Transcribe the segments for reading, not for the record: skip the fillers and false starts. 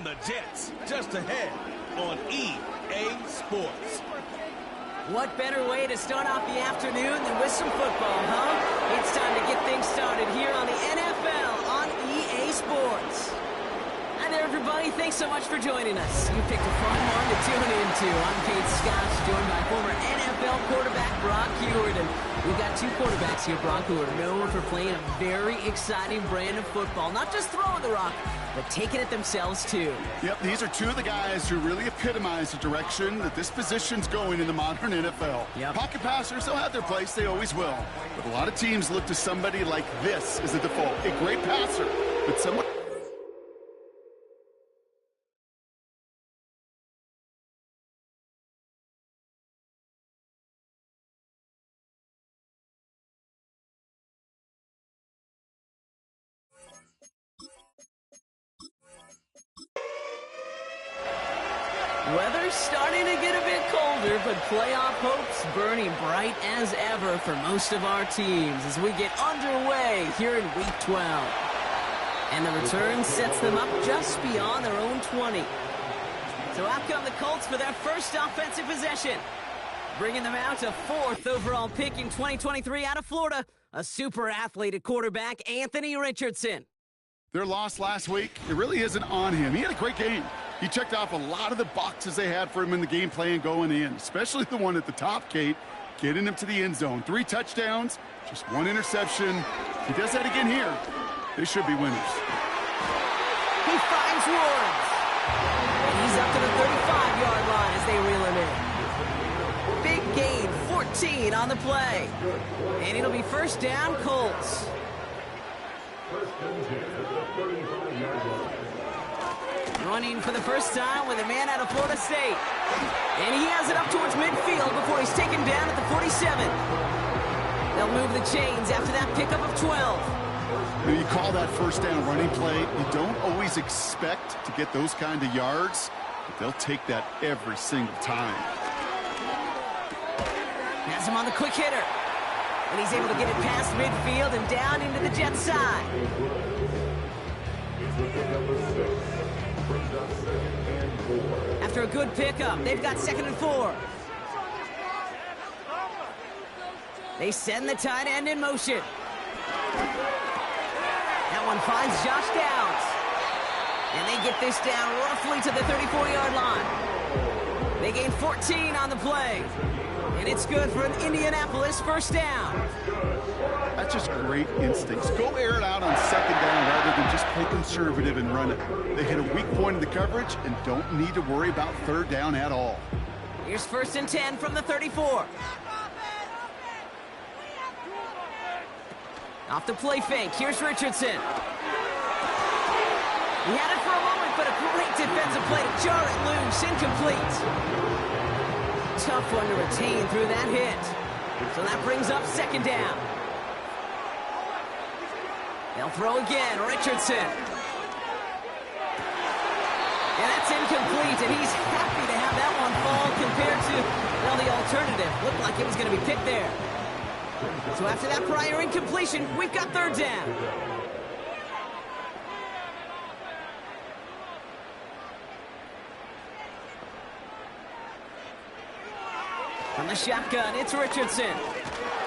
and the Jets, just ahead on EA Sports. What better way to start off the afternoon than with some football, huh? It's time to get things started here on the NFL on EA Sports. Hi there, everybody. Thanks so much for joining us. You picked a fun one to tune into. I'm Kate Scott, joined by former NFL quarterback Brock Huard. And we've got two quarterbacks here, Brock, who are known for playing a very exciting brand of football. Not just throwing the rock, but taking it themselves, too. Yep, these are two of the guys who really epitomize the direction that this position's going in the modern NFL. Yep. Pocket passers, they'll have their place. They always will. But a lot of teams look to somebody like this as a default. A great passer, but someone... Weather's starting to get a bit colder, but playoff hopes burning bright as ever for most of our teams as we get underway here in Week 12. And the return sets them up just beyond their own 20. So out come the Colts for their first offensive possession. Bringing them out to fourth overall pick in 2023 out of Florida, a super athlete at quarterback, Anthony Richardson. Their loss last week, it really isn't on him. He had a great game. He checked off a lot of the boxes they had for him in the game plan going in, especially the one at the top, Kate, getting him to the end zone. 3 touchdowns, just 1 interception. If he does that again here, they should be winners. He finds Woods. And he's up to the 35-yard line as they reel him in. Big gain, 14 on the play. And it'll be first down, Colts. Running for the first time with a man out of Florida State. And he has it up towards midfield before he's taken down at the 47. They'll move the chains after that pickup of 12. When you call that first down running play, you don't always expect to get those kind of yards, but they'll take that every single time. Has him on the quick hitter. And he's able to get it past midfield and down into the Jets side. After a good pickup, they've got 2nd and 4. They send the tight end in motion. That one finds Josh Downs. And they get this down roughly to the 34-yard line. They gain 14 on the play. And it's good for an Indianapolis first down. That's just great instincts. Go air it out on 2nd down rather than just play conservative and run it. They hit a weak point in the coverage and don't need to worry about 3rd down at all. Here's 1st and 10 from the 34. Off the play fake. Here's Richardson. He had it for a moment, but a great defensive play to jar it loose. Incomplete. Tough one to retain through that hit. So that brings up 2nd down. They'll throw again, Richardson. And that's incomplete, and he's happy to have that one fall compared to, well, the alternative. Looked like it was going to be picked there. So after that prior incompletion, we've got 3rd down. From the shotgun, it's Richardson.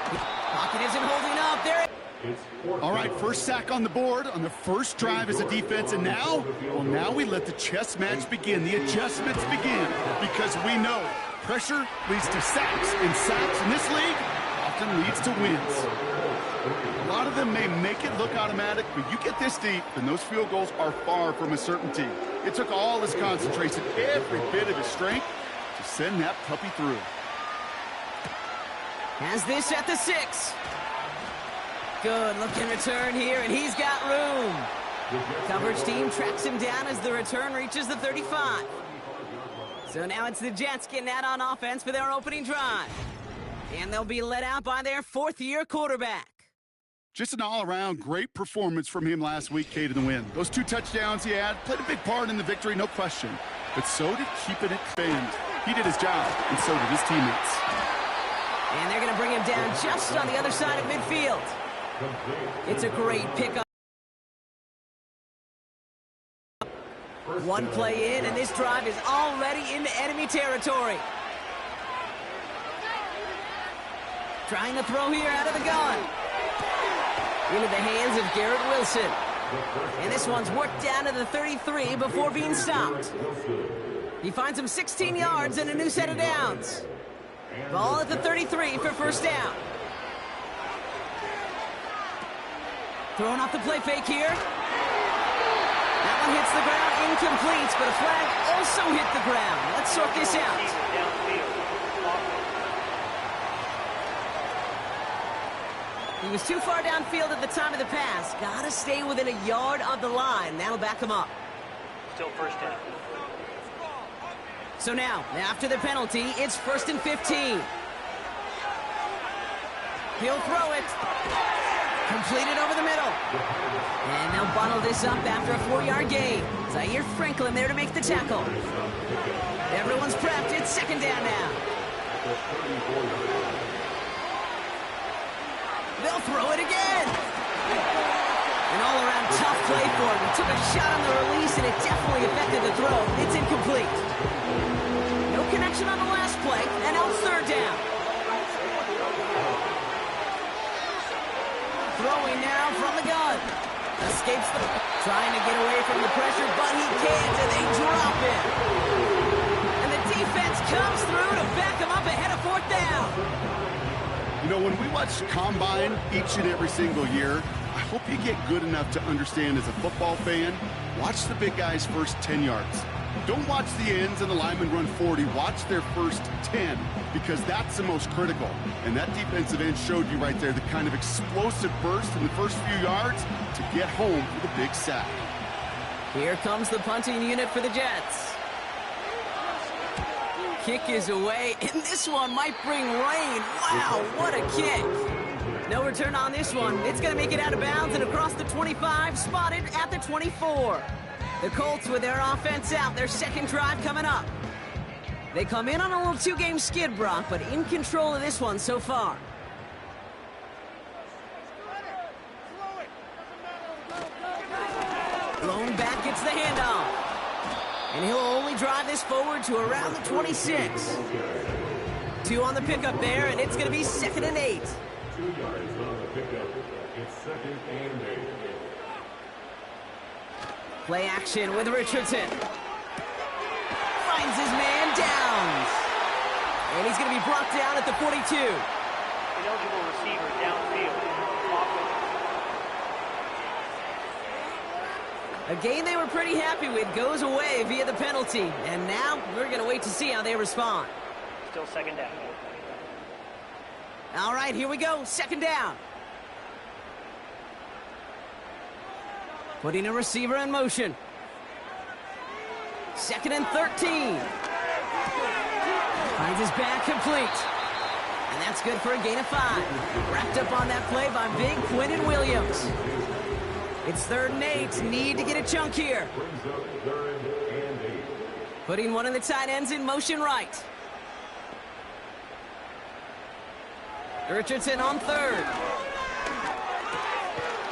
Pocket isn't holding up. There it is. All right, first sack on the board on the first drive as a defense, and now, well, now we let the chess match begin. The adjustments begin because we know pressure leads to sacks, and sacks in this league often leads to wins. A lot of them may make it look automatic, but you get this deep, and those field goals are far from a certainty. It took all his concentration, every bit of his strength, to send that puppy through. Has this at the 6. Good looking return here, and he's got room. Coverage team tracks him down as the return reaches the 35. So now it's the Jets getting out on offense for their opening drive. And they'll be led out by their 4th-year quarterback. Just an all-around great performance from him last week, Kate, in the win. Those 2 touchdowns he had played a big part in the victory, no question. But so did keeping it bend. He did his job, and so did his teammates. And they're going to bring him down just on the other side of midfield. It's a great pickup. One play in, and this drive is already into enemy territory. Trying to throw here out of the gun. Into the hands of Garrett Wilson. And this one's worked down to the 33 before being stopped. He finds him 16 yards and a new set of downs. Ball at the 33 for first down. Throwing off the play fake here. That one hits the ground, incomplete, but a flag also hit the ground. Let's sort this out. He was too far downfield at the time of the pass. Gotta stay within a yard of the line. That'll back him up. Still first down. So now, after the penalty, it's 1st and 15. He'll throw it. Completed over the middle. And they'll bottle this up after a 4-yard gain. Zaire Franklin there to make the tackle. Everyone's prepped. It's second down now. They'll throw it again. An all-around tough play for him. He took a shot on the release, and it definitely affected the throw. It's incomplete. No connection on the last play, and now it's third down. Throwing now from the gun. Escapes the... Trying to get away from the pressure, but he can't, and they drop it. And the defense comes through to back him up ahead of fourth down. You know, when we watch Combine each and every single year, I hope you get good enough to understand as a football fan, watch the big guys' first 10 yards. Don't watch the ends and the linemen run 40. Watch their first 10, because that's the most critical. And that defensive end showed you right there the kind of explosive burst in the first few yards to get home for the big sack. Here comes the punting unit for the Jets. Kick is away, and this one might bring rain. Wow, what a kick. No return on this one. It's going to make it out of bounds and across the 25, spotted at the 24. The Colts with their offense out, their second drive coming up. They come in on a little two-game skid, Brock, but in control of this one so far. Blown back gets the handoff. And he'll only drive this forward to around the 26. 2 on the pickup there, and it's going to be 2nd and 8. 2 yards on the pickup. It's 2nd and 8. Play action with Richardson. Finds his man Downs. And he's going to be brought down at the 42. Eligible receiver downfield. A gain they were pretty happy with goes away via the penalty. And now we're going to wait to see how they respond. Still second down. All right, here we go. Second down. Putting a receiver in motion. 2nd and 13. Finds his back complete. And that's good for a gain of 5. Wrapped up on that play by big Quinton Williams. It's 3rd and 8. Need to get a chunk here. Putting one of the tight ends in motion right. Richardson on 3rd.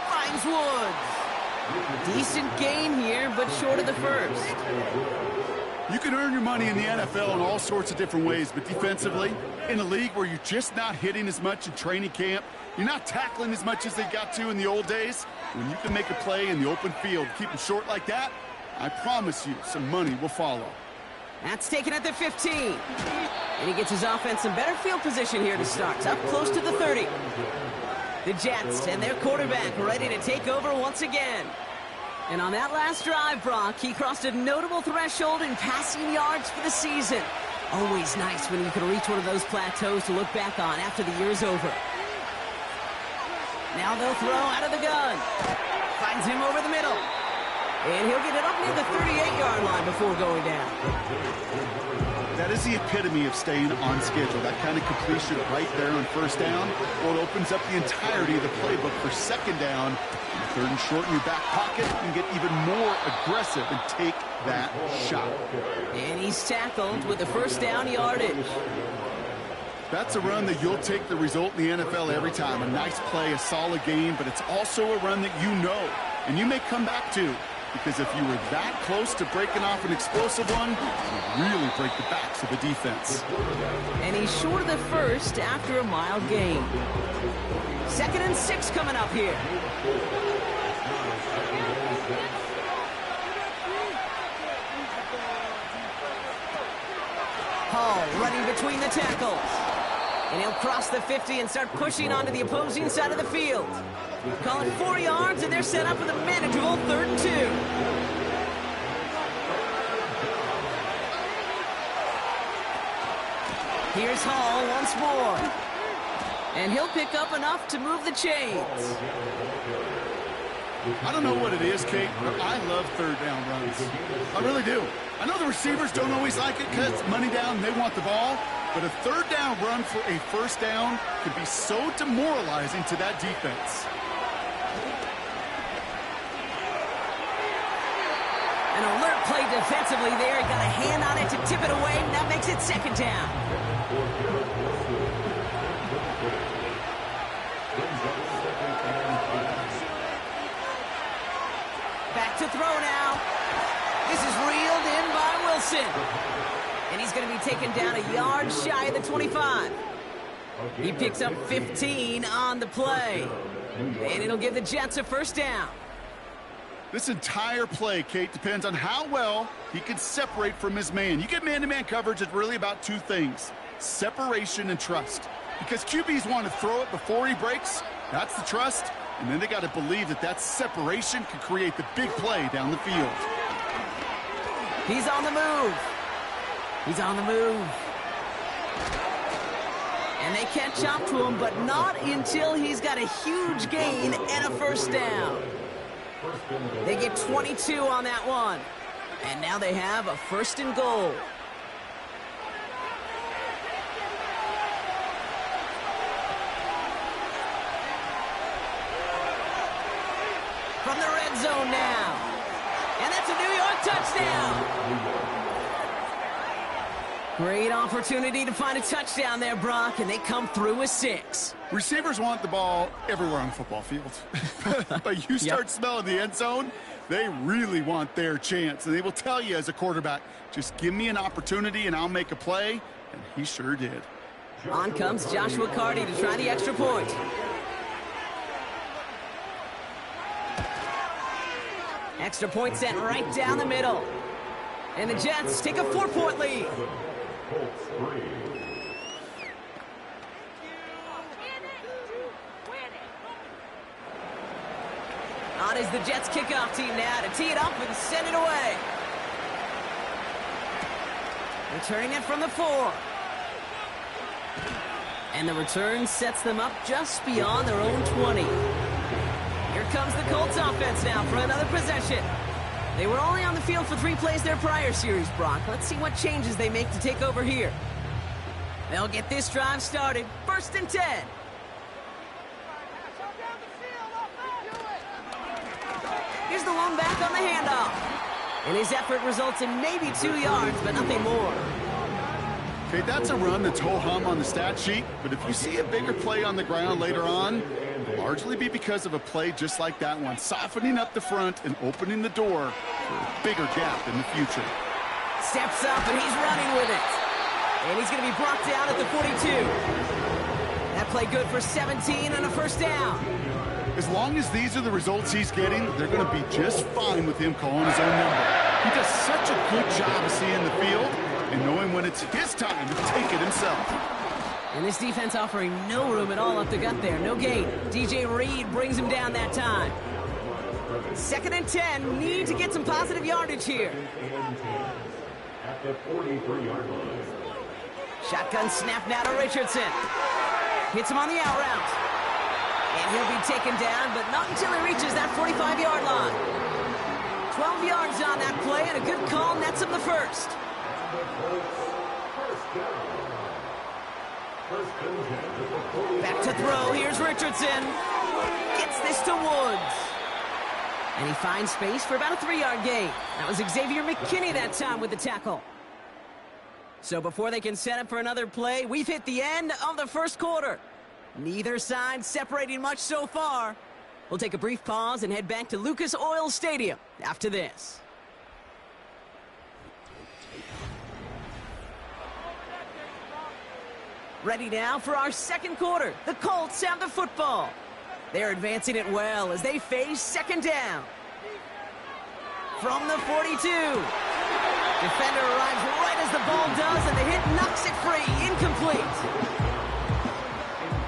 Finds Woods. Decent gain here, but short of the first. You can earn your money in the NFL in all sorts of different ways, but defensively, in a league where you're just not hitting as much in training camp, you're not tackling as much as they got to in the old days, when you can make a play in the open field, keep them short like that, I promise you some money will follow. That's taken at the 15. And he gets his offense in better field position here to start. Up close to the 30. The Jets and their quarterback ready to take over once again. And on that last drive, Brock, he crossed a notable threshold in passing yards for the season. Always nice when you can reach one of those plateaus to look back on after the year is over. Now they'll throw out of the gun. Finds him over the middle. And he'll get it up near the 38-yard line before going down. That is the epitome of staying on schedule. That kind of completion right there on first down. Well, it opens up the entirety of the playbook for second down. 3rd and short in your back pocket. You can get even more aggressive and take that shot. And he's tackled with the first down yardage. That's a run that you'll take the result in the NFL every time. A nice play, a solid game, but it's also a run that you know and you may come back to. because if you were that close to breaking off an explosive one, you really break the backs of the defense. And he's short of the first after a mile gain. 2nd and 6 coming up here. Hall running between the tackles. And he'll cross the 50 and start pushing onto the opposing side of the field. Call it 4 yards, and they're set up with a manageable 3rd and 2. Here's Hall once more. And he'll pick up enough to move the chains. I don't know what it is, Kate, but I love 3rd down runs. I really do. I know the receivers don't always like it because it's money down and they want the ball, but a 3rd down run for a 1st down could be so demoralizing to that defense. An alert play defensively there. He got a hand on it to tip it away, and that makes it 2nd down. Back to throw now. This is reeled in by Wilson. And he's going to be taken down a yard shy of the 25. He picks up 15 on the play. And it'll give the Jets a 1st down. This entire play, Kate, depends on how well he can separate from his man. You get man-to-man coverage, it's really about 2 things: separation and trust. Because QBs want to throw it before he breaks. That's the trust. And then they got to believe that that separation can create the big play down the field. He's on the move. He's on the move. And they catch up to him, but not until he's got a huge gain and a 1st down. They get 22 on that one. And now they have a 1st and goal. From the red zone now. And that's a New York touchdown. Great opportunity to find a touchdown there, Brock, and they come through with 6. Receivers want the ball everywhere on the football field. But you start smelling the end zone, they really want their chance. And they will tell you as a quarterback, just give me an opportunity and I'll make a play. And he sure did. On comes Joshua Carty to try the extra point. Extra point sent right down the middle. And the Jets take a 4-point lead. Colts 3. On is the Jets kickoff team now to tee it up and send it away. Returning it from the 4. And the return sets them up just beyond their own 20. Here comes the Colts offense now for another possession. They were only on the field for 3 plays their prior series, Brock. Let's see what changes they make to take over here. They'll get this drive started. 1st and 10. Here's the lone back on the handoff. And his effort results in maybe 2 yards, but nothing more. Okay, that's a run that's ho-hum on the stat sheet, but if you see a bigger play on the ground later on, it'll largely be because of a play just like that one, softening up the front and opening the door for a bigger gap in the future. Steps up, and he's running with it. And he's going to be brought down at the 42. That play good for 17 and a 1st down. As long as these are the results he's getting, they're going to be just fine with him calling his own number. He does such a good job of seeing the field and knowing when it's his time to take it himself. And this defense offering no room at all up the gut there. No gain. DJ Reed brings him down that time. 2nd and 10. Need to get some positive yardage here. At the 43-yard line. Shotgun snap now to Richardson. Hits him on the out route. And he'll be taken down, but not until he reaches that 45-yard line. 12 yards on that play, and a good call nets him the 1st. Back to throw. Here's Richardson. Gets this to Woods. And he finds space for about a 3-yard gain. That was Xavier McKinney that time with the tackle. So before they can set up for another play, we've hit the end of the 1st quarter. Neither side separating much so far. We'll take a brief pause and head back to Lucas Oil Stadium after this. Ready now for our second quarter. The Colts have the football. They're advancing it well as they face second down. From the 42. Defender arrives right as the ball does, and the hit knocks it free. Incomplete.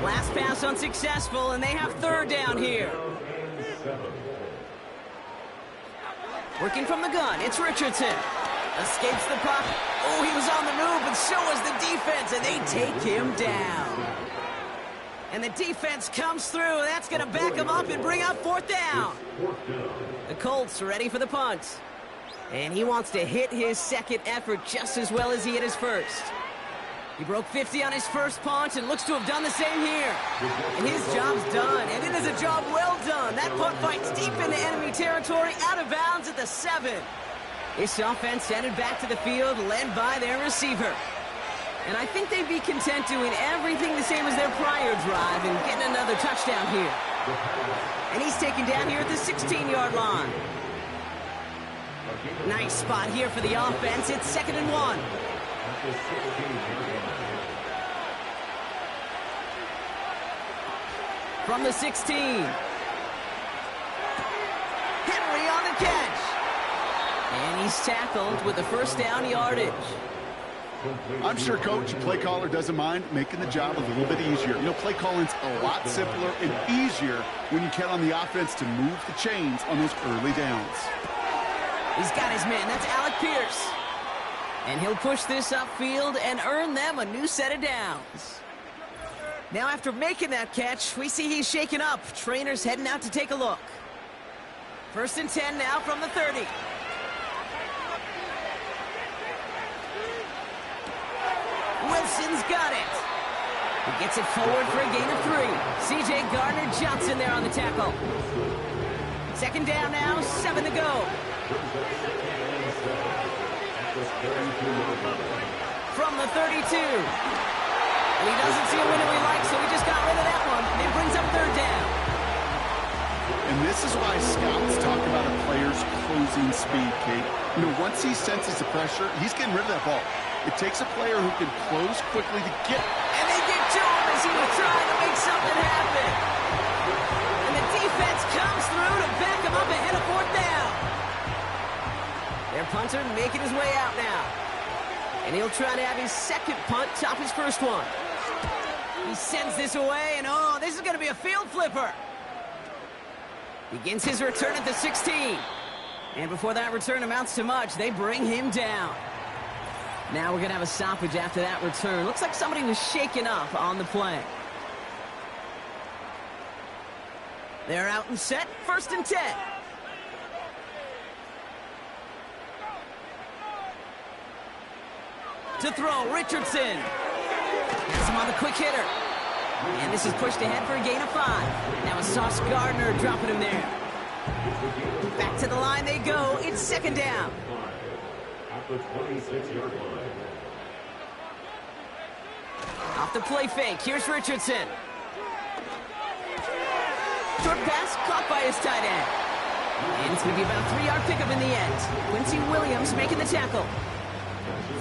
Last pass unsuccessful, and they have third down here. Working from the gun, it's Richardson. Escapes the pocket. Oh, he was on the move, but so was the defense, and they take him down. And the defense comes through. That's going to back him up and bring up fourth down. The Colts are ready for the punt. And he wants to hit his second effort just as well as he hit his first. He broke 50 on his first punt and looks to have done the same here. And his job's done, and it is a job well done. That punt fights deep into enemy territory, out of bounds at the 7. This offense headed back to the field, led by their receiver. And I think they'd be content doing everything the same as their prior drive and getting another touchdown here. And he's taken down here at the 16-yard line. Nice spot here for the offense. It's 2nd and 1. From the 16. Henry on the catch. And he's tackled with a first down yardage. I'm sure coach and play caller doesn't mind making the job a little bit easier. You know, play calling's a lot simpler and easier when you count on the offense to move the chains on those early downs. He's got his man. That's Alec Pierce. And he'll push this upfield and earn them a new set of downs. Now after making that catch, we see he's shaken up. Trainer's heading out to take a look. 1st and 10 now from the 30. Wilson's got it. He gets it forward for a gain of 3. C.J. Gardner-Johnson there on the tackle. 2nd down now, 7 to go. From the 32. And he doesn't see a window he likes, so he just got rid of that one. And it brings up 3rd down. And this is why scouts talk about a player's closing speed, Kate. You know, once he senses the pressure, he's getting rid of that ball. It takes a player who can close quickly to get. And they get to him as he was trying to make something happen. And the defense comes through to back him up ahead of 4th down. Their punter making his way out now. And he'll try to have his second punt top his first one. He sends this away, and oh, this is going to be a field flipper. Begins his return at the 16. And before that return amounts to much, they bring him down. Now we're going to have a stoppage after that return. Looks like somebody was shaken up on the play. They're out and set. 1st and 10. To throw, Richardson. Has him on the quick hitter. And this is pushed ahead for a gain of 5. Now it's Sauce Gardner dropping him there. Back to the line they go. It's 2nd down. At the 26-yard line. Off the play fake. Here's Richardson. Short pass caught by his tight end. And it's going to be about a 3-yard pickup in the end. Quincy Williams making the tackle.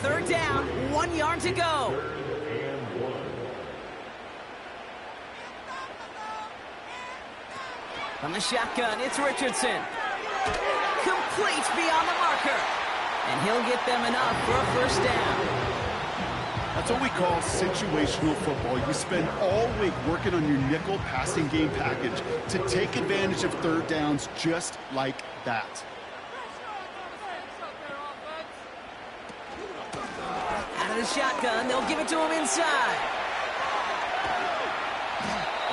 3rd down, 1 yard to go. From the shotgun, it's Richardson. Complete beyond the marker. And he'll get them enough for a first down. That's what we call situational football. You spend all week working on your nickel passing game package to take advantage of 3rd downs just like that. Out of the shotgun, they'll give it to him inside.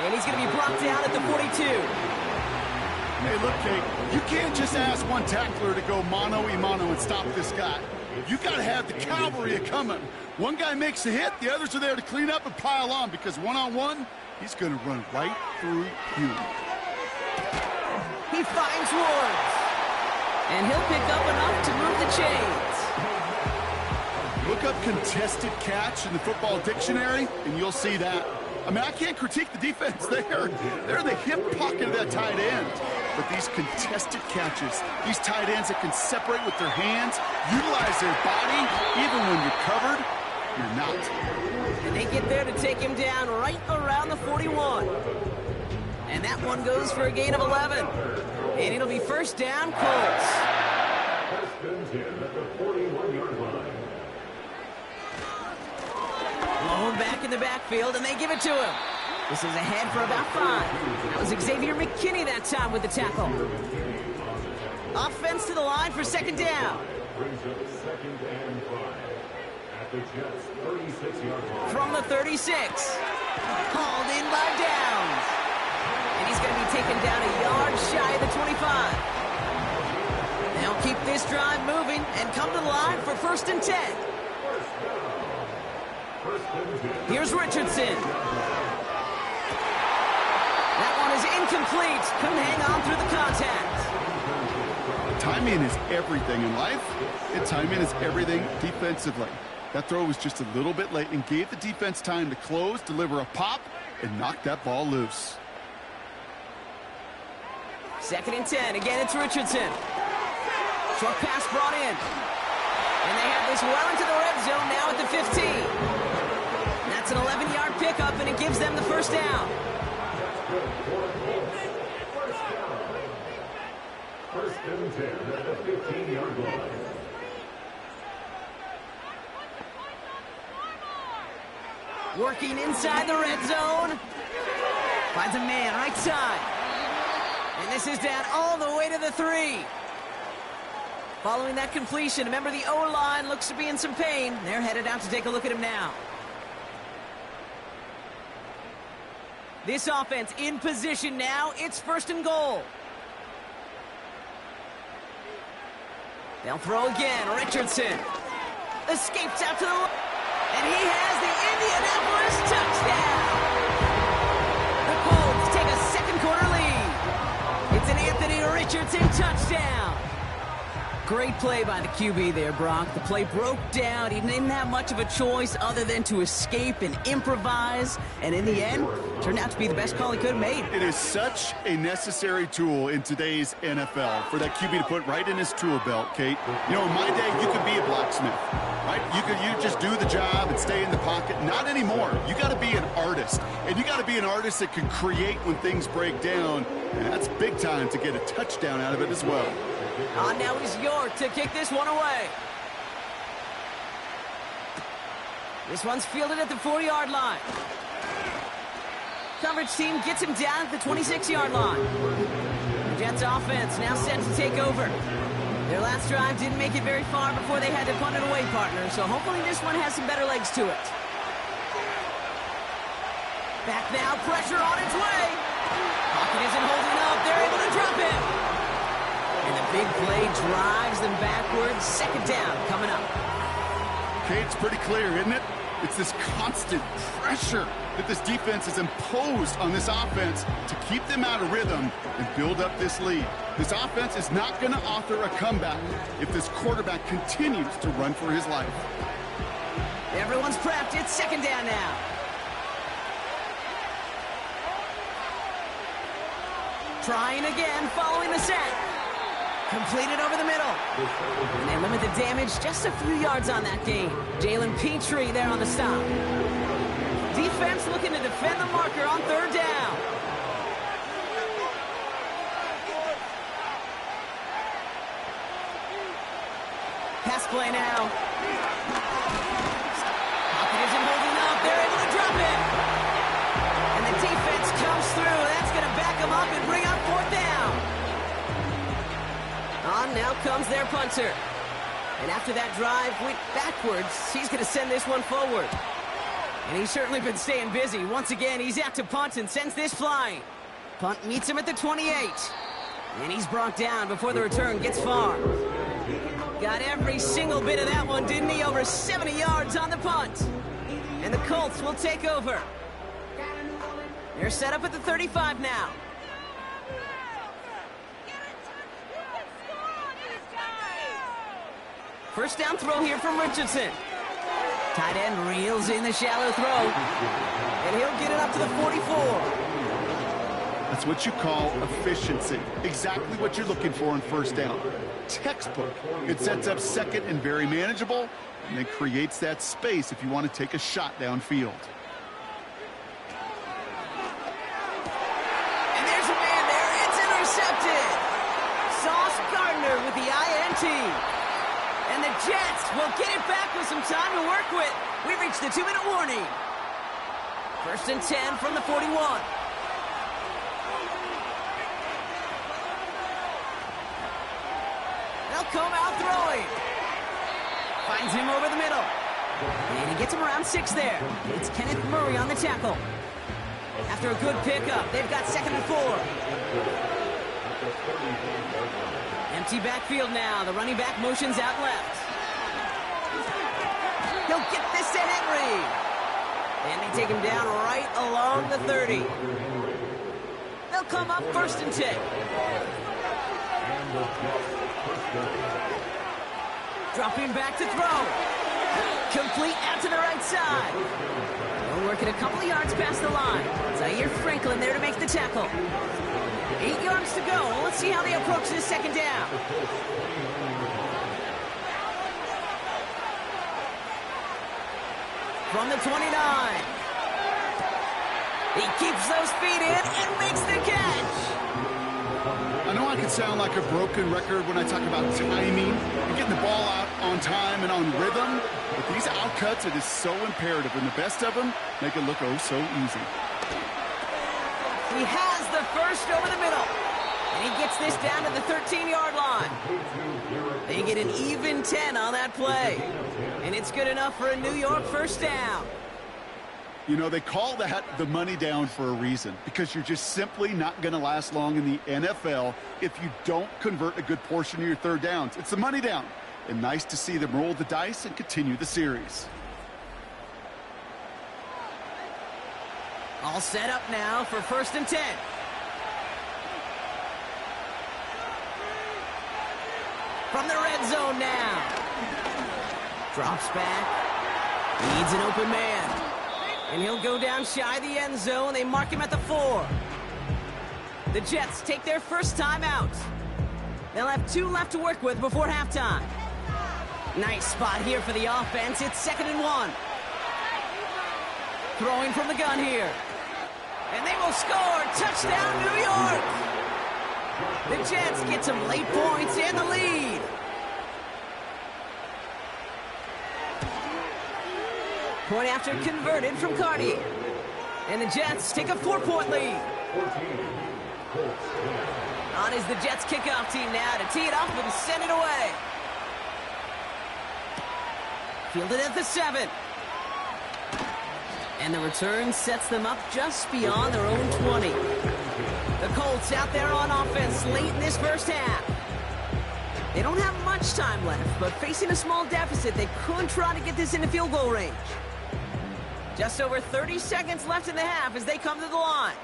And he's going to be brought down at the 42. Hey, look, Kate, you can't just ask one tackler to go mano-a-mano and stop this guy. You got to have the cavalry coming. One guy makes a hit, the others are there to clean up and pile on, because one-on-one, he's going to run right through you. He finds Woods. And he'll pick up enough to move the chains. Look up contested catch in the football dictionary, and you'll see that. I mean, I can't critique the defense there. They're in the hip pocket of that tight end. But these contested catches, these tight ends that can separate with their hands, utilize their body, even when you're covered, you're not. And they get there to take him down right around the 41. And that one goes for a gain of 11. And it'll be first down, Colts. First and 10 at the 41-yard line. Malone back in the backfield, and they give it to him. This is ahead for about 5. That was Xavier McKinney that time with the tackle. Offense to the line for second down. Brings up second and 5 at the Jets' 36-yard line. From the 36. Hauled in by Downs. And he's going to be taken down a yard shy of the 25. They'll keep this drive moving and come to the line for first and 10. Here's Richardson. That one is incomplete. Couldn't hang on through the contact. Timing is everything in life, and timing is everything defensively. That throw was just a little bit late and gave the defense time to close, deliver a pop, and knock that ball loose. Second and 10. Again, it's Richardson. Short pass brought in. And they have this well into the red zone now at the 15. That's an 11-yard pickup, and it gives them the first down. First and 10 at the 15-yard line. Working inside the red zone. Finds a man right side. And this is down all the way to the 3. Following that completion, remember the O-line looks to be in some pain. They're headed out to take a look at him now. This offense in position now. It's first and goal. They'll throw again. Richardson escapes out to the left. And he has the Indianapolis touchdown. The Colts take a second quarter lead. It's an Anthony Richardson touchdown. Great play by the QB there, Brock. The play broke down. He didn't have much of a choice other than to escape and improvise. And in the end, turned out to be the best call he could have made. It is such a necessary tool in today's NFL for that QB to put right in his tool belt, Kate. You know, in my day, you could be a blacksmith, right? You just do the job and stay in the pocket. Not anymore. You got to be an artist. And you got to be an artist that can create when things break down. And that's big time to get a touchdown out of it as well. Now is York to kick this one away. This one's fielded at the 4-yard line. Coverage team gets him down at the 26-yard line. The Jets offense now set to take over. Their last drive didn't make it very far before they had to punt it away, partner, so hopefully this one has some better legs to it. Back now, pressure on its way. Pocket isn't holding up. They're able to drop it. And the big play drives them backwards. Second down coming up. Okay, it's pretty clear, isn't it? It's this constant pressure that this defense has imposed on this offense to keep them out of rhythm and build up this lead. This offense is not going to author a comeback if this quarterback continues to run for his life. Everyone's prepped. It's second down now. Trying again, following the set. Completed over the middle. And they limit the damage just a few yards on that gain. Jalen Petrie there on the stop. Defense looking to defend the marker on third down. Pass play now. Pocket isn't holding up. They're able to drop it. And the defense comes through. That's going to back them up and bring up fourth down. On now comes their punter. And after that drive went backwards, he's going to send this one forward. And he's certainly been staying busy. Once again, he's out to punt and sends this flying. Punt meets him at the 28. And he's brought down before the return gets far. Got every single bit of that one, didn't he? Over 70 yards on the punt. And the Colts will take over. They're set up at the 35 now. First down throw here from Richardson. Tight end reels in the shallow throw. And he'll get it up to the 44. That's what you call efficiency. Exactly what you're looking for on first down. Textbook. It sets up second and very manageable, and then creates that space if you want to take a shot downfield. And there's a man there. It's intercepted. Sauce Gardner with the INT. And the Jets will get it back with some time to work with. We reached the 2-minute warning. 1st and 10 from the 41. They'll come out throwing. Finds him over the middle. And he gets him around 6 there. It's Kenneth Murray on the tackle. After a good pickup, they've got 2nd and 4. Empty backfield now. The running back motions out left. He'll get this to Henry. And they take him down right along the 30. They'll come up 1st and 10. Dropping back to throw. Complete out to the right side. They'll work it a couple of yards past the line. Zaire Franklin there to make the tackle. 8 yards to go. Let's see how they approach this 2nd down. From the 29. He keeps those feet in and makes the catch. I know I can sound like a broken record when I talk about timing and getting the ball out on time and on rhythm, but these outcuts, it is so imperative, and the best of them make it look oh so easy. He has the first over the middle, and he gets this down to the 13-yard line. They get an even 10 on that play, and it's good enough for a New York 1st down. You know, they call that the money down for a reason, because you're just simply not going to last long in the NFL if you don't convert a good portion of your 3rd downs. It's the money down, and nice to see them roll the dice and continue the series. All set up now for 1st and 10. From the red zone now. Drops back. Needs an open man. And he'll go down shy of the end zone. They mark him at the 4. The Jets take their first time out. They'll have 2 left to work with before halftime. Nice spot here for the offense. It's 2nd and 1. Throwing from the gun here. And they will score. Touchdown, New York. The Jets get some late points and the lead. Point after converted from Cardi. And the Jets take a 4-point lead. On is the Jets kickoff team now to tee it up and send it away. Fielded at the 7. And the return sets them up just beyond their own 20. The Colts out there on offense late in this first half. They don't have much time left, but facing a small deficit, they could try to get this into field goal range. Just over 30 seconds left in the half as they come to the line.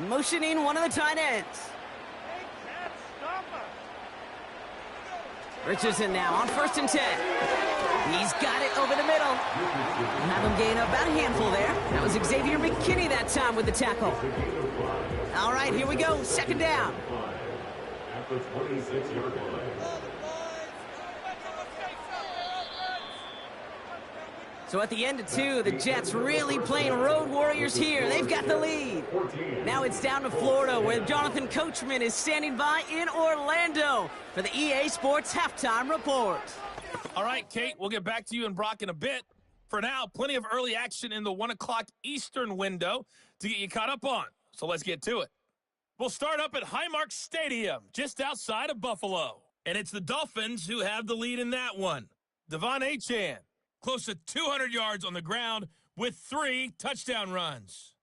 Motioning one of the tight ends. Richardson now on 1st and 10. He's got it over the middle. We'll have him gain about a handful there. That was Xavier McKinney that time with the tackle. All right, here we go. 2nd down. At the 26-yard line. So at the end of 2, the Jets really playing road warriors here. They've got the lead. Now it's down to Florida, where Jonathan Coachman is standing by in Orlando for the EA Sports Halftime Report. All right, Kate, we'll get back to you and Brock in a bit. For now, plenty of early action in the 1 o'clock Eastern window to get you caught up on. So let's get to it. We'll start up at Highmark Stadium, just outside of Buffalo. And it's the Dolphins who have the lead in that one. Devon Achane, close to 200 yards on the ground with 3 touchdown runs.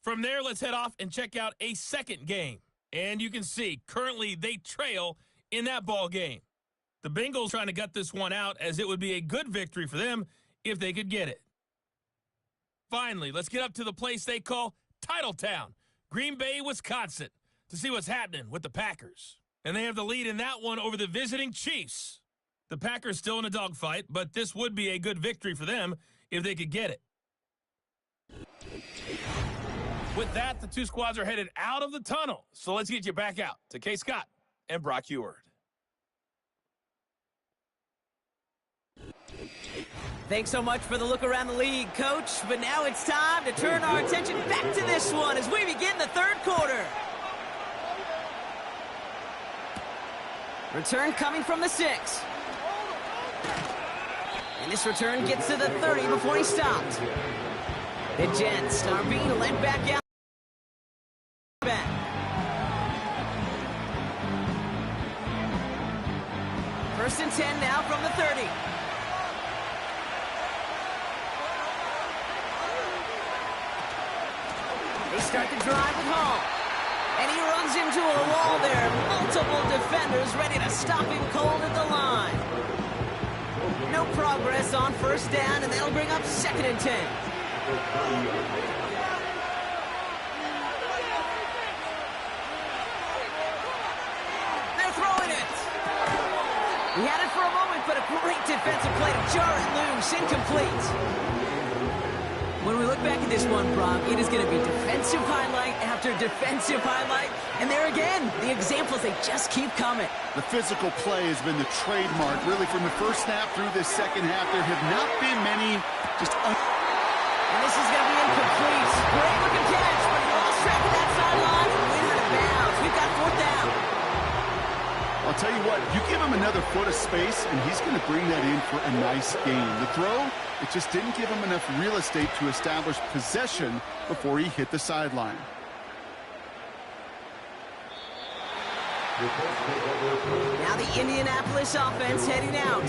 From there, let's head off and check out a second game. And you can see, currently they trail in that ball game. The Bengals trying to gut this one out, as it would be a good victory for them if they could get it. Finally, let's get up to the place they call Titletown, Green Bay, Wisconsin, to see what's happening with the Packers. And they have the lead in that one over the visiting Chiefs. The Packers still in a dogfight, but this would be a good victory for them if they could get it. With that, the two squads are headed out of the tunnel. So let's get you back out to Kay Scott and Brock Heward. Thanks so much for the look around the league, Coach. But now it's time to turn our attention back to this one as we begin the third quarter. Return coming from the 6. And this return gets to the 30 before he stopped. The Jets are being led back out. First and 10 now from the 30. They start the drive with Hall. And he runs into a wall there. Multiple defenders ready to stop him cold at the line. No progress on first down, and that'll bring up second and 10. They're throwing it. He had it for a moment, but a great defensive play to jar it loose. Incomplete. When we look back at this one, Brock, it is going to be defensive highlight after defensive highlight. And there again, the examples, they just keep coming. The physical play has been the trademark. Really, from the first snap through this second half, there have not been many just... And this is going to be incomplete. Great looking catch, but he lost track of that sideline and went out of bounds. We've got fourth down. I'll tell you what, you give him another foot of space, and he's going to bring that in for a nice gain. The throw, it just didn't give him enough real estate to establish possession before he hit the sideline. Now the Indianapolis offense heading out.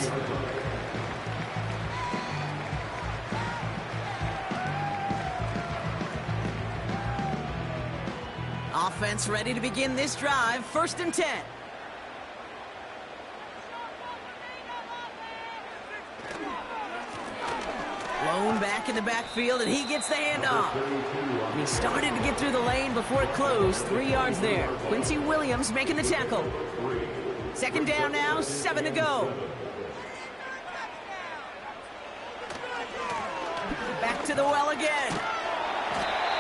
Offense ready to begin this drive. First and 10. Lone back in the backfield, and he gets the handoff. And he started to get through the lane before it closed. 3 yards there. Quincy Williams making the tackle. Second down now, 7 to go. Back to the well again.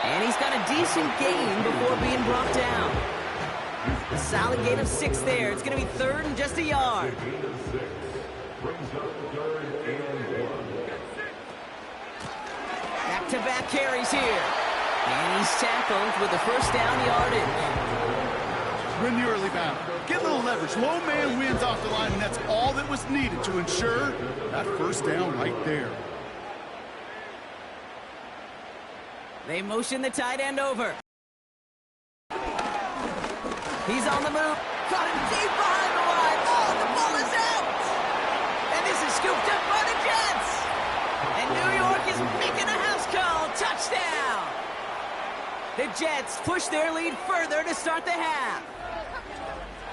And he's got a decent gain before being brought down. A solid gain of 6 there. It's going to be third and just a yard. Back-to-back carries here. And he's tackled with the first down yardage. Win the early battle. Get a little leverage. Low man wins off the line, and that's all that was needed to ensure that first down right there. They motion the tight end over. He's on the move. Caught him deep behind the line. Oh, the ball is out. And this is scooped up by the Jets. And New York is making a house call. Touchdown. The Jets push their lead further to start the half.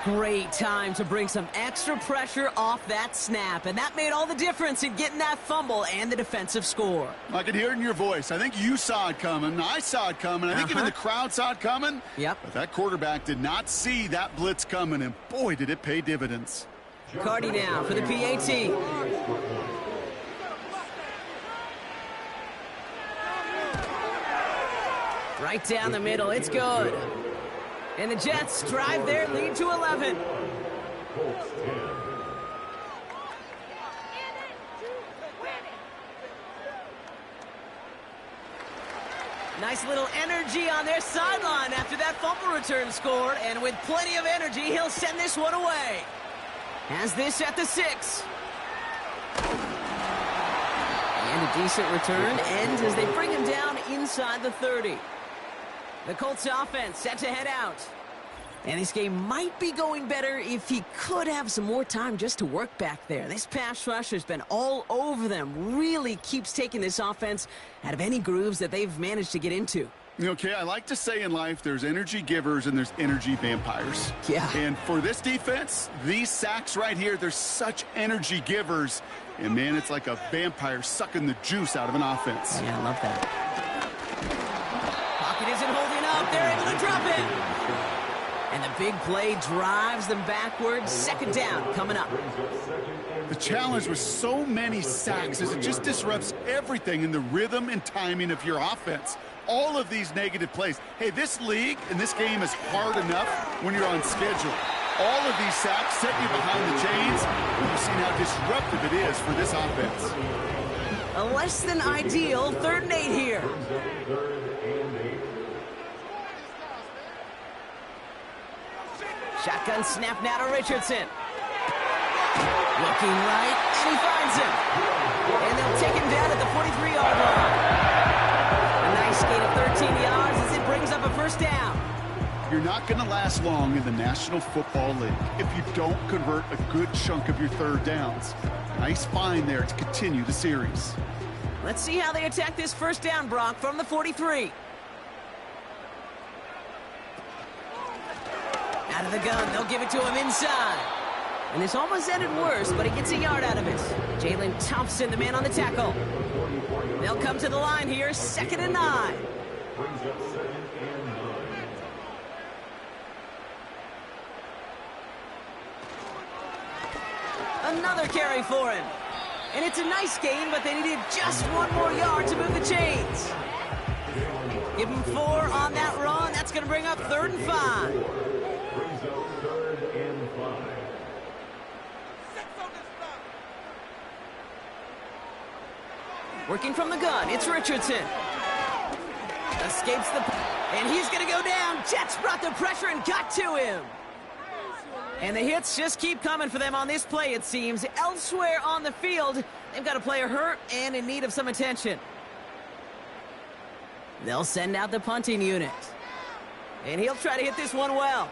Great time to bring some extra pressure off that snap, and that made all the difference in getting that fumble and the defensive score. I could hear it in your voice. I think you saw it coming. I saw it coming. I think even the crowd saw it coming. Yep. But that quarterback did not see that blitz coming, and boy, did it pay dividends. Cardi now for the PAT. Right down the middle. It's good. And the Jets drive their lead to 11. Nice little energy on their sideline after that fumble return scored. And with plenty of energy, he'll send this one away. Has this at the 6. And a decent return ends as they bring him down inside the 30. The Colts offense set to head out. And this game might be going better if he could have some more time just to work back there. This pass rush has been all over them. Really keeps taking this offense out of any grooves that they've managed to get into. Okay, I like to say in life there's energy givers and there's energy vampires. Yeah. And for this defense, these sacks right here, they're such energy givers. And, man, it's like a vampire sucking the juice out of an offense. Yeah, I love that. Pocket isn't holding up. They're able to drop it. And the big play drives them backwards. Second down coming up. The challenge with so many sacks is it just disrupts everything in the rhythm and timing of your offense. All of these negative plays. Hey, this league and this game is hard enough when you're on schedule. All of these sacks set you behind the chains. You've seen how disruptive it is for this offense. A less than ideal 3rd and 8 here. Shotgun snap now to Richardson. Looking right, and he finds him. And they'll take him down at the 43-yard line. A nice gain of 13 yards as it brings up a 1st down. You're not going to last long in the National Football League if you don't convert a good chunk of your 3rd downs. Nice find there to continue the series. Let's see how they attack this 1st down, Brock, from the 43. Out of the gun, they'll give it to him inside. And this almost ended worse, but he gets a yard out of it. Jalen Thompson, the man on the tackle. They'll come to the line here, 2nd and 9. Another carry for him. And it's a nice gain, but they needed just 1 more yard to move the chains. Give him 4 on that run. That's going to bring up 3rd and 5. Working from the gun, it's Richardson. Escapes the... And he's going to go down. Jets brought the pressure and got to him. And the hits just keep coming for them on this play, it seems. Elsewhere on the field, they've got a player hurt and in need of some attention. They'll send out the punting unit. And he'll try to hit this one well.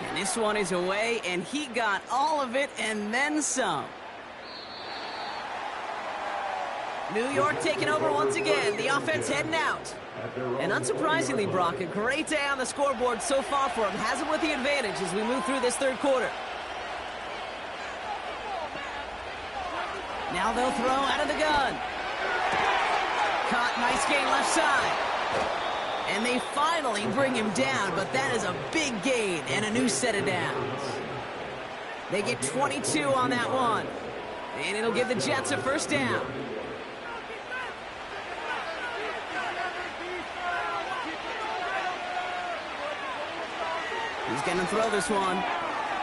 And this one is away, and he got all of it and then some. New York taking over once again. The offense heading out. And unsurprisingly, Brock, a great day on the scoreboard so far for him. Has him with the advantage as we move through this 3rd quarter. Now they'll throw out of the gun. Caught, nice gain left side. And they finally bring him down, but that is a big gain and a new set of downs. They get 22 on that one. And it'll give the Jets a 1st down. He's going to throw this one.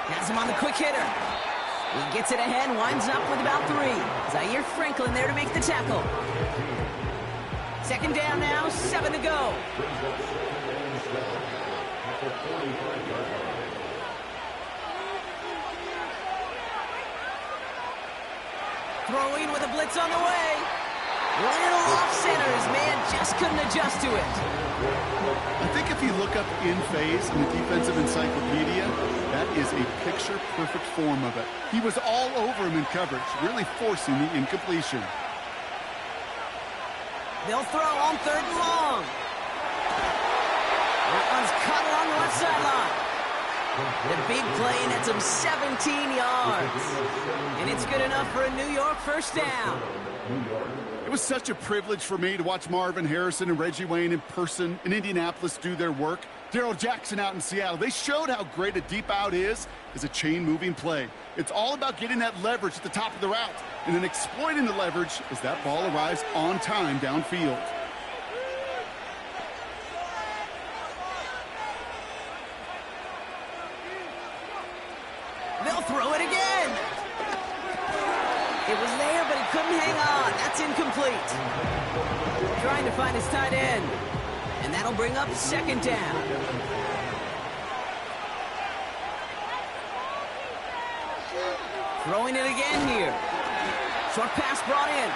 Has him on the quick hitter. He gets it ahead, winds up with about 3. Zaire Franklin there to make the tackle. 2nd down now, 7 to go. Throwing with a blitz on the way. Little off center. His man just couldn't adjust to it. I think if you look up in phase in the defensive encyclopedia, that is a picture-perfect form of it. He was all over him in coverage, really forcing the incompletion. They'll throw on 3rd and long. That one's cut along the left sideline. The big play nets him 17 yards. And it's good enough for a New York 1st down. It was such a privilege for me to watch Marvin Harrison and Reggie Wayne in person in Indianapolis do their work. Darrell Jackson out in Seattle. They showed how great a deep out is as a chain-moving play. It's all about getting that leverage at the top of the route and then exploiting the leverage as that ball arrives on time downfield. They'll throw it again. It was there, but he couldn't hang on. That's incomplete. Trying to find his tight end. And that'll bring up 2nd down. Throwing it again here. Short pass brought in.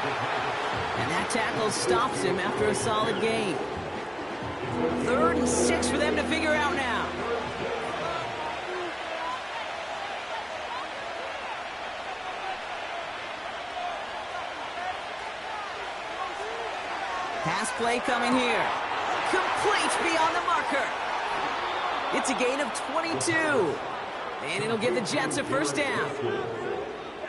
And that tackle stops him after a solid gain. 3rd and 6 for them to figure out now. Pass play coming here. Complete beyond the marker. It's a gain of 22. And it'll give the Jets a 1st down.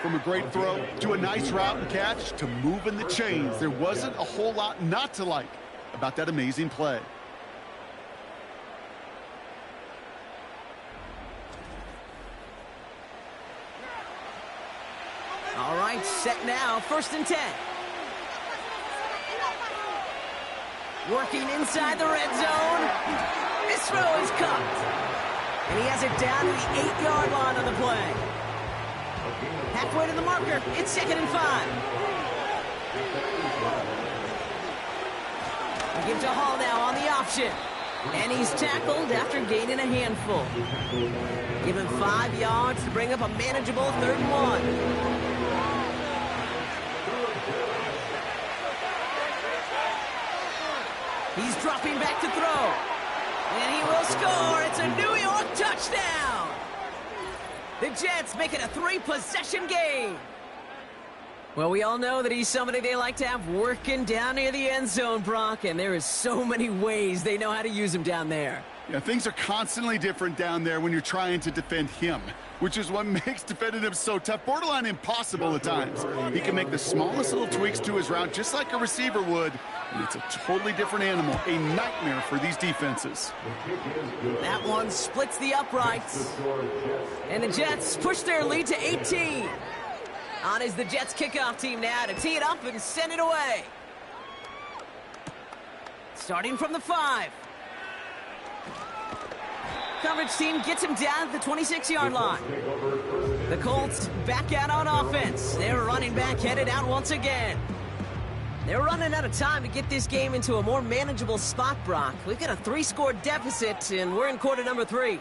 From a great throw to a nice route and catch to moving the chains, there wasn't a whole lot not to like about that amazing play. set now, 1st and 10. Working inside the red zone. This throw is caught. And he has it down to the 8-yard line on the play. Halfway to the marker. It's 2nd and 5. We give to Hall now on the option. And he's tackled after gaining a handful. Give him 5 yards to bring up a manageable 3rd and 1. He's dropping back to throw. And he will score. It's a New York touchdown. The Jets make it a 3-possession game. Well, we all know that he's somebody they like to have working down near the end zone, Brock, and there is so many ways they know how to use him down there. Yeah, things are constantly different down there when you're trying to defend him, which is what makes defending him so tough, borderline impossible at times. He can make the smallest little tweaks to his route just like a receiver would, and it's a totally different animal, a nightmare for these defenses. That one splits the uprights, and the Jets push their lead to 18. On is the Jets kickoff team now to tee it up and send it away. Starting from the 5. Coverage team gets him down at the 26-yard line. The Colts back out on offense. Their running back headed out once again. They're running out of time to get this game into a more manageable spot, Brock. We've got a 3-score deficit, and we're in quarter number 3.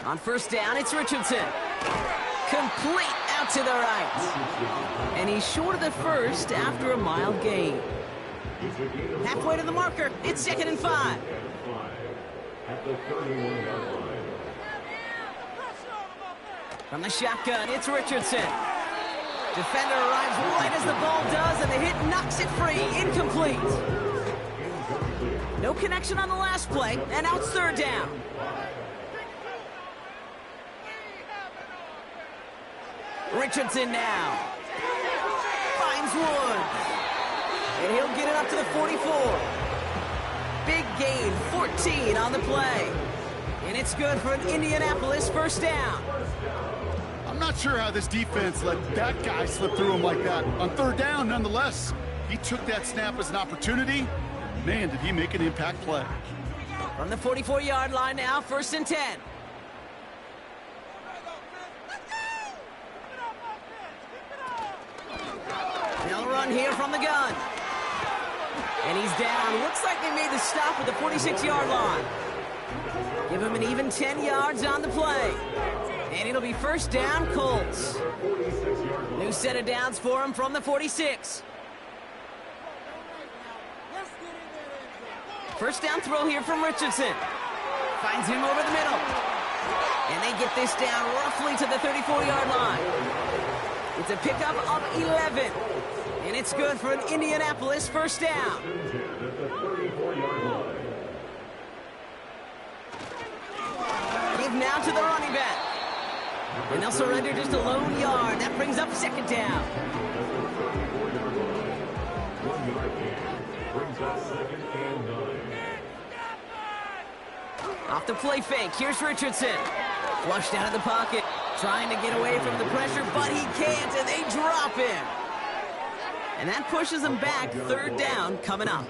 On 1st down, it's Richardson. Complete out to the right. And he's short of the 1st after a mild gain. Halfway to the marker. It's 2nd and 5. From the shotgun, it's Richardson. Defender arrives right as the ball does, and the hit knocks it free. Incomplete. No connection on the last play, and now it's 3rd down. Richardson now finds Woods, and he'll get it up to the 44. Big gain, 14 on the play, and it's good for an Indianapolis 1st down. I'm not sure how this defense let that guy slip through him like that. On 3rd down, nonetheless, he took that snap as an opportunity. Man, did he make an impact play. From the 44-yard line now, 1st and 10. They'll run here from the gun. And he's down. Looks like they made the stop at the 46-yard line. Give him an even 10 yards on the play. And it'll be 1st down, Colts. New set of downs for him from the 46. 1st down throw here from Richardson. Finds him over the middle. And they get this down roughly to the 34-yard line. It's a pickup of 11. And it's good for an Indianapolis 1st down. Give now to the running back. And they'll surrender just a lone yard. That brings up 2nd down. Off the play fake. Here's Richardson. Flushed out of the pocket. Trying to get away from the pressure, but he can't, and they drop him. And that pushes them back. 3rd down coming up.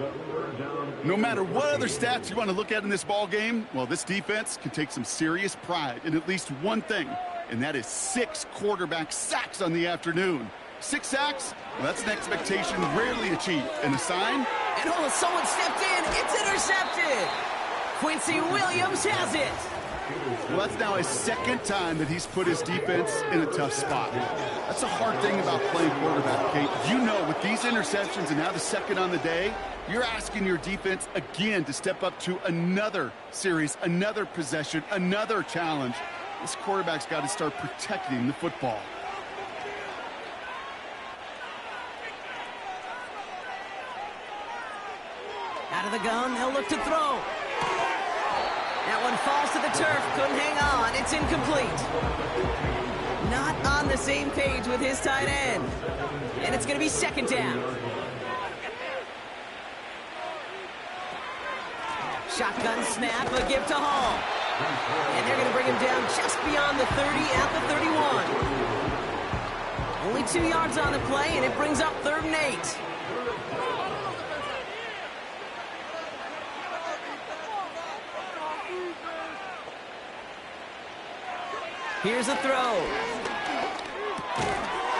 No matter what other stats you want to look at in this ball game, well, this defense can take some serious pride in at least one thing, and that is 6 quarterback sacks on the afternoon. 6 sacks? Well, that's an expectation rarely achieved. And a sign? And oh, someone stepped in. It's intercepted. Quincy Williams has it. Well, that's now his 2nd time that he's put his defense in a tough spot. That's a hard thing about playing quarterback, Kate. You know, with these interceptions and now the 2nd on the day, you're asking your defense again to step up to another series, another possession, another challenge. This quarterback's got to start protecting the football. Out of the gun, they'll look to throw. That one falls to the turf, couldn't hang on, it's incomplete. Not on the same page with his tight end. And it's going to be 2nd down. Shotgun snap, a give to Hall. And they're going to bring him down just beyond the 30 at the 31. Only 2 yards on the play, and it brings up 3rd and 8. Here's a throw.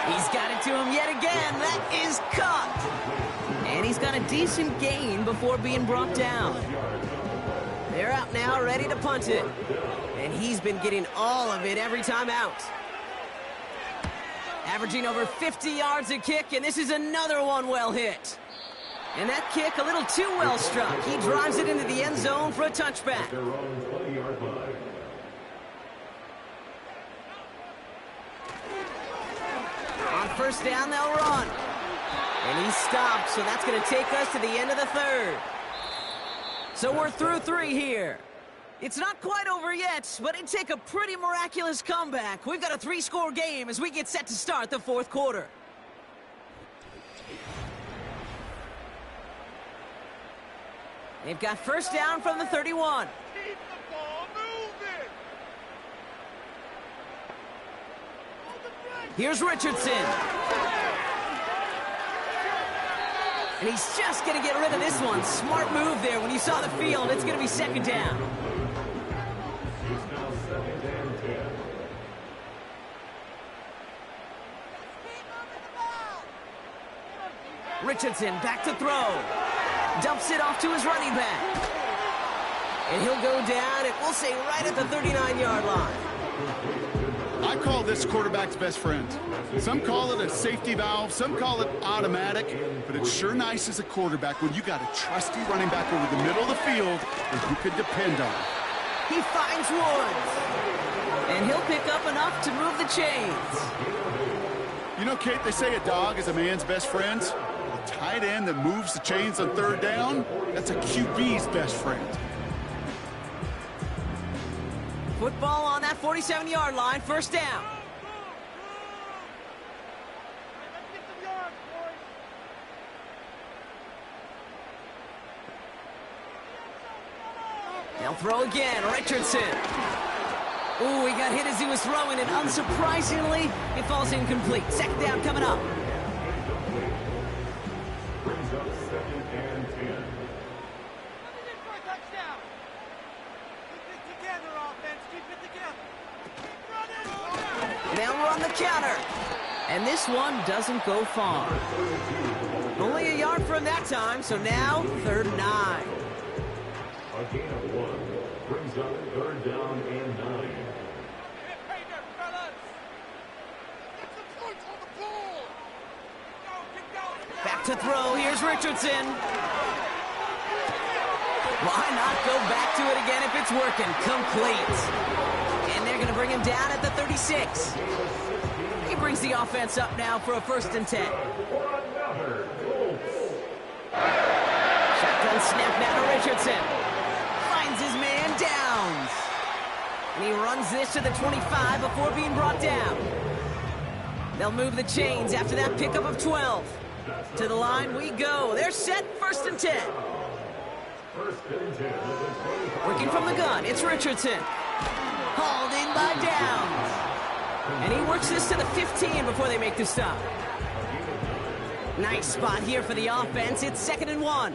He's got it to him yet again. That is caught. And he's got a decent gain before being brought down. They're out now, ready to punt it. And he's been getting all of it every time out. Averaging over 50 yards a kick, and this is another one well hit. And that kick a little too well struck. He drives it into the end zone for a touchback. On 1st down, they'll run. And he stopped, so that's going to take us to the end of the 3rd. So we're through 3 here. It's not quite over yet, but it'd take a pretty miraculous comeback. We've got a 3-score game as we get set to start the 4th quarter. They've got 1st down from the 31. Keep the ball moving. Here's Richardson. And he's just going to get rid of this one. Smart move there. When you saw the field, it's going to be 2nd down. It's now 2nd and 10. Richardson back to throw. Dumps it off to his running back. And he'll go down, and we'll say right at the 39-yard line. I call this quarterback's best friend. Some call it a safety valve, some call it automatic, but it's sure nice as a quarterback when you got a trusty running back over the middle of the field that you can depend on. He finds Woods. And he'll pick up enough to move the chains. You know, Kate, they say a dog is a man's best friend. A tight end that moves the chains on 3rd down, that's a QB's best friend. Football on that 47-yard line, 1st down. They'll throw again, Richardson. Ooh, he got hit as he was throwing, and unsurprisingly, it falls incomplete. 2nd down coming up. Brings up 2nd and 10. They'll run the counter. And this one doesn't go far. Only a yard from that time, so now 3rd and 9. A gain of 1 brings up 3rd down and 9. Back to throw. Here's Richardson. Why not go back to it again if it's working? Complete. And they're going to bring him down at the 36. He brings the offense up now for a 1st and 10. Shotgun snap now to Richardson. Finds his man Downs. And he runs this to the 25 before being brought down. They'll move the chains after that pickup of 12. To the line we go. They're set, 1st and 10. Working from the gun, it's Richardson. Hauled in by Downs. And he works this to the 15 before they make the stop. Nice spot here for the offense. It's 2nd and 1.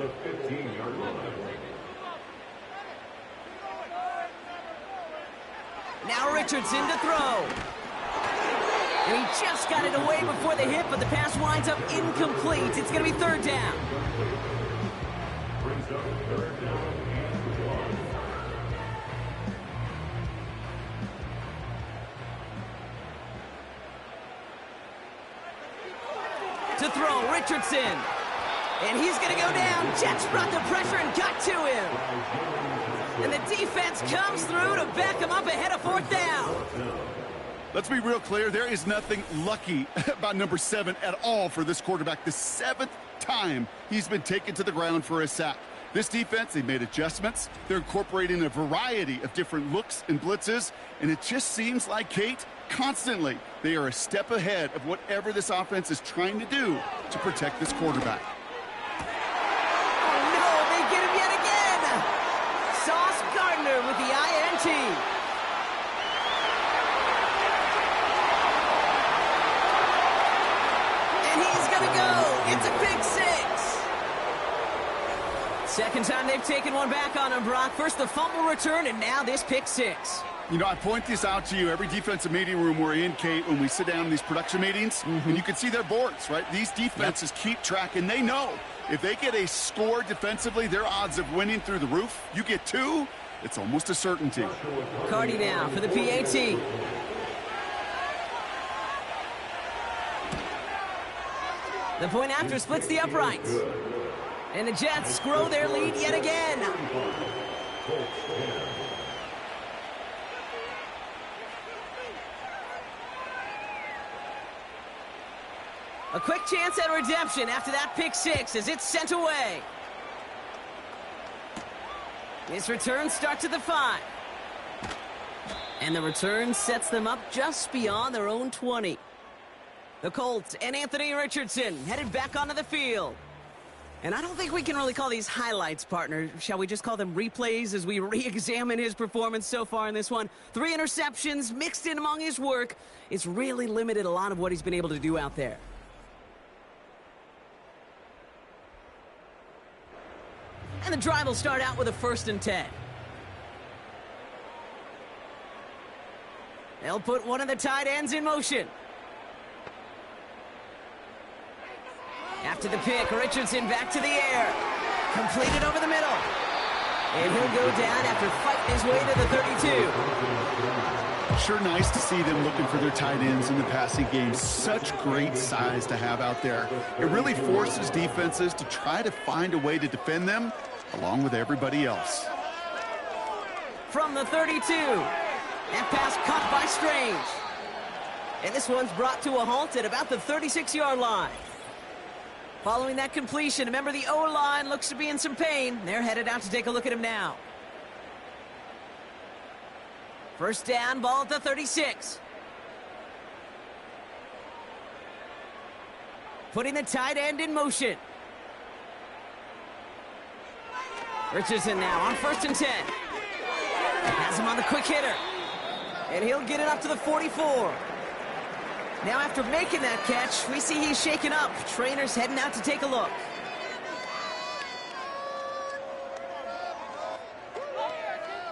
Now Richardson to throw. And he just got it away before the hit, but the pass winds up incomplete. It's going to be 3rd down. Brings up 3rd down and 1. To throw, Richardson. And he's going to go down. Jets brought the pressure and got to him. And the defense comes through to back him up ahead of 4th down. Let's be real clear. There is nothing lucky about number 7 at all for this quarterback. The 7th time he's been taken to the ground for a sack. This defense, they made adjustments. They're incorporating a variety of different looks and blitzes. And it just seems like, Kate, constantly they are a step ahead of whatever this offense is trying to do to protect this quarterback. Oh, no, they get him yet again. 17. And he's going to go. It's a pick six. Second time they've taken one back on him, Brock. First the fumble return, and now this pick six. You know, I point this out to you every defensive meeting room we're in, Kate, when we sit down in these production meetings, and you can see their boards, right? These defenses keep track, and they know if they get a score defensively, their odds of winning through the roof. You get two, it's almost a certainty. Cardi now for the PAT. The point after splits the uprights. And the Jets grow their lead yet again. A quick chance at redemption after that pick six as it's sent away. This return starts at the 5. And the return sets them up just beyond their own 20. The Colts and Anthony Richardson headed back onto the field. And I don't think we can really call these highlights, partner. Shall we just call them replays as we re-examine his performance so far in this one? 3 interceptions mixed in among his work. It's really limited a lot of what he's been able to do out there. And the drive will start out with a 1st and 10. They'll put one of the tight ends in motion. After the pick, Richardson back to the air. Completed over the middle. And he'll go down after fighting his way to the 32. Sure nice to see them looking for their tight ends in the passing game. Such great size to have out there. It really forces defenses to try to find a way to defend them along with everybody else. From the 32. That pass caught by Strange. And this one's brought to a halt at about the 36-yard line. Following that completion, remember the O-line looks to be in some pain. They're headed out to take a look at him now. First down, ball at the 36. Putting the tight end in motion. Richardson now on 1st and 10. Has him on the quick hitter. And he'll get it up to the 44. Now after making that catch, we see he's shaken up. Trainer's heading out to take a look.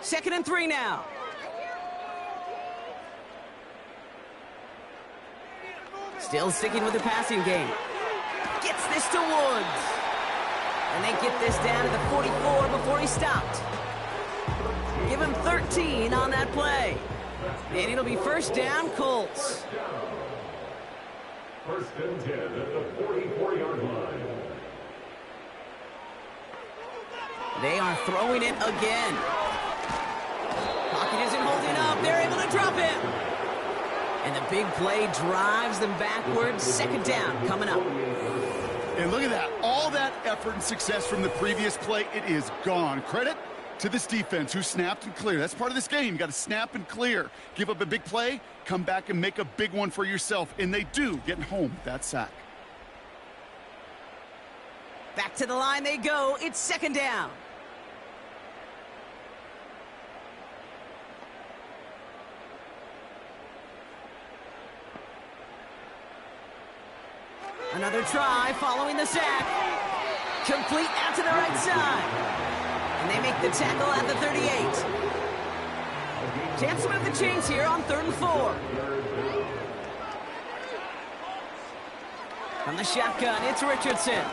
Second and 3 now. Still sticking with the passing game. Gets this to Woods. And they get this down to the 44 before he stopped. Give him 13 on that play. And it'll be first down, Colts. 1st and 10 at the 44-yard line. They are throwing it again. Pocket isn't holding up. They're able to drop it. And the big play drives them backwards. Second down coming up. And look at that. All that effort and success from the previous play, it is gone. Credit to this defense who snapped and cleared. That's part of this game. You got to snap and clear. Give up a big play, come back and make a big one for yourself. And they do, getting home with that sack. Back to the line they go. It's second down. Another try following the sack. Complete out to the right side. And they make the tackle at the 38. Chance to move the chains here on 3rd and 4. From the shotgun, it's Richardson.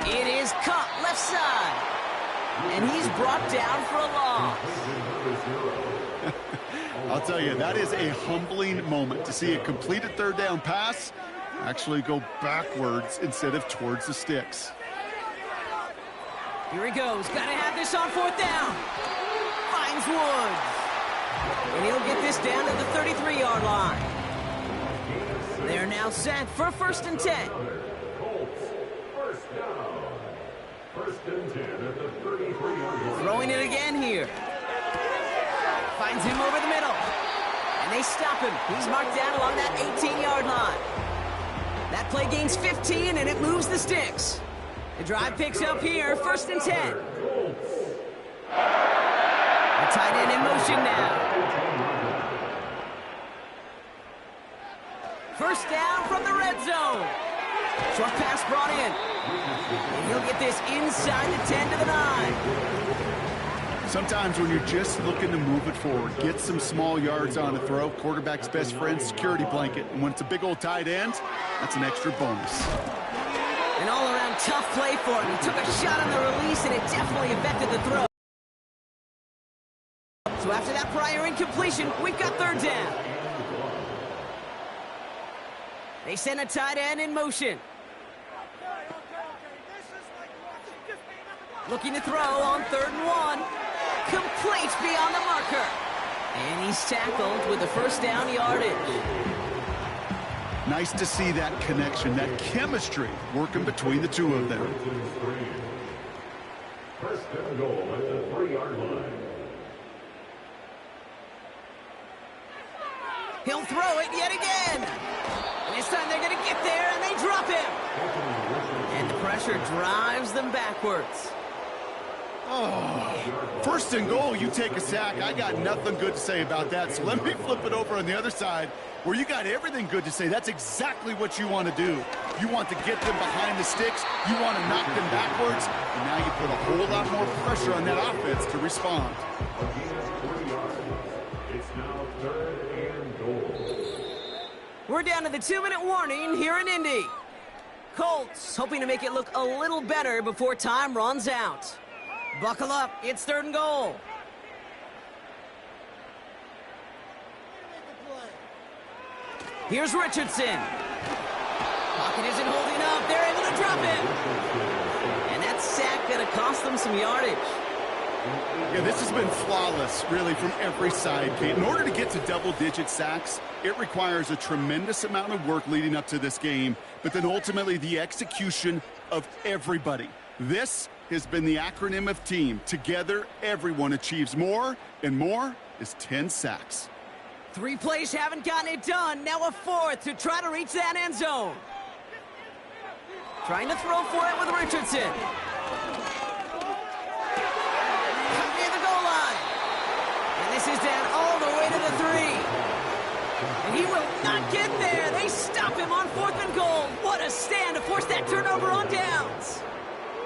It is caught left side. And he's brought down for a loss. I'll tell you, that is a humbling moment to see a completed 3rd down pass actually go backwards instead of towards the sticks. Here he goes. Got to have this on 4th down. Finds Woods. And he'll get this down to the 33-yard line. They're now set for 1st and 10. Colts, 1st down. 1st and 10 at the 33-yard line. Throwing it again here. Finds him over the middle. And they stop him. He's marked down along that 18-yard line. That play gains 15, and it moves the sticks. The drive picks up here, 1st and 10. The tight Tight end in motion now. First down from the red zone. Short pass brought in. And he'll get this inside the 10 to the 9. Sometimes when you're just looking to move it forward, get some small yards on a throw, quarterback's best friend, security blanket. And when it's a big old tight end, that's an extra bonus. An all-around tough play for him. He took a shot on the release, and it definitely affected the throw. So after that prior incompletion, we've got third down. They send a tight end in motion. Looking to throw on 3rd and 1. Complete beyond the marker. And he's tackled with the first down yardage. Nice to see that connection, that chemistry working between the two of them. First and goal at the 3-yard line. He'll throw it yet again. And this time they're going to get there, and they drop him. And the pressure drives them backwards. Oh, 1st and goal, you take a sack. I got nothing good to say about that. So let me flip it over on the other side where you got everything good to say. That's exactly what you want to do. You want to get them behind the sticks. You want to knock them backwards. And now you put a whole lot more pressure on that offense to respond. It's now 3rd and goal. We're down to the 2-minute warning here in Indy. Colts hoping to make it look a little better before time runs out. Buckle up, it's 3rd and goal. Here's Richardson. Pocket isn't holding up, they're able to drop it. And that sack gonna cost them some yardage. Yeah, this has been flawless, really, from every side, Kate. In order to get to double-digit sacks, it requires a tremendous amount of work leading up to this game, but then ultimately the execution of everybody. This has been the acronym of team. Together, everyone achieves more, and more is 10 sacks. 3 plays haven't gotten it done. Now a 4th to try to reach that end zone. Trying to throw for it with Richardson. Near the goal line. And this is down all the way to the 3. And he will not get there. They stop him on 4th and goal. What a stand to force that turnover on downs.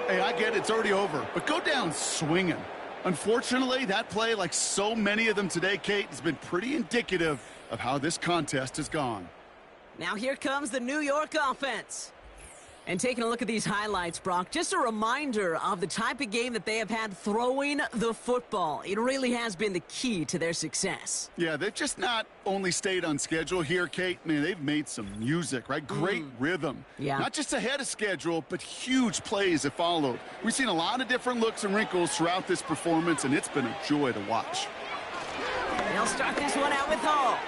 Hey, I get it. It's already over. But go down swinging. Unfortunately, that play, like so many of them today, Kate, has been pretty indicative of how this contest has gone. Now here comes the New York offense. And taking a look at these highlights, Brock, just a reminder of the type of game that they have had throwing the football. It really has been the key to their success. Yeah, they've just not only stayed on schedule here, Kate. Man, they've made some music, right? Great rhythm. Yeah. Not just ahead of schedule, but huge plays have followed. We've seen a lot of different looks and wrinkles throughout this performance, and it's been a joy to watch. They'll start this one out with Hall.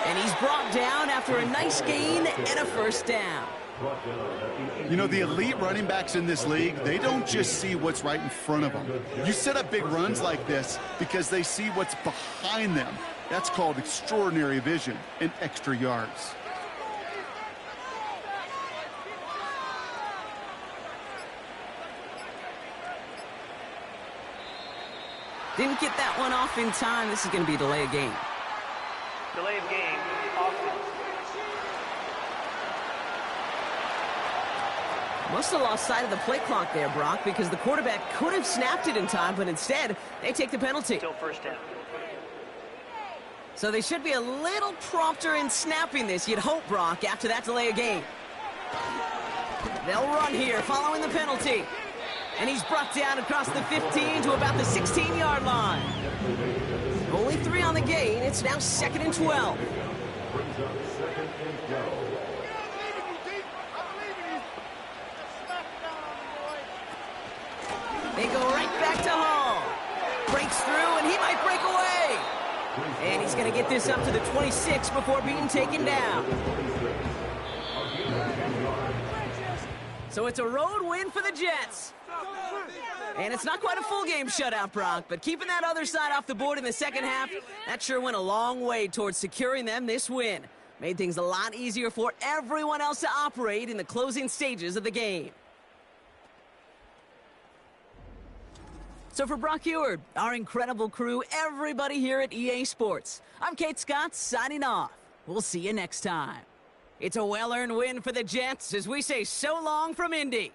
And he's brought down after a nice gain and a first down. You know, the elite running backs in this league, they don't just see what's right in front of them. You set up big runs like this because they see what's behind them. That's called extraordinary vision and extra yards. Didn't get that one off in time. This is going to be a delay of game. Delay of game, offense. Must have lost sight of the play clock there, Brock, because the quarterback could have snapped it in time, but instead, they take the penalty. Still first down. So they should be a little prompter in snapping this, you'd hope, Brock, after that delay of game. They'll run here following the penalty. And he's brought down across the 15 to about the 16-yard line. Only 3 on the gain. It's now 2nd and 12. They go right back to Hall. Breaks through, and he might break away. And he's going to get this up to the 26 before being taken down. So it's a road win for the Jets. And it's not quite a full game shutout, Brock, but keeping that other side off the board in the second half, that sure went a long way towards securing them this win. Made things a lot easier for everyone else to operate in the closing stages of the game. So for Brock Heward, our incredible crew, everybody here at EA Sports, I'm Kate Scott signing off. We'll see you next time. It's a well-earned win for the Jets as we say so long from Indy.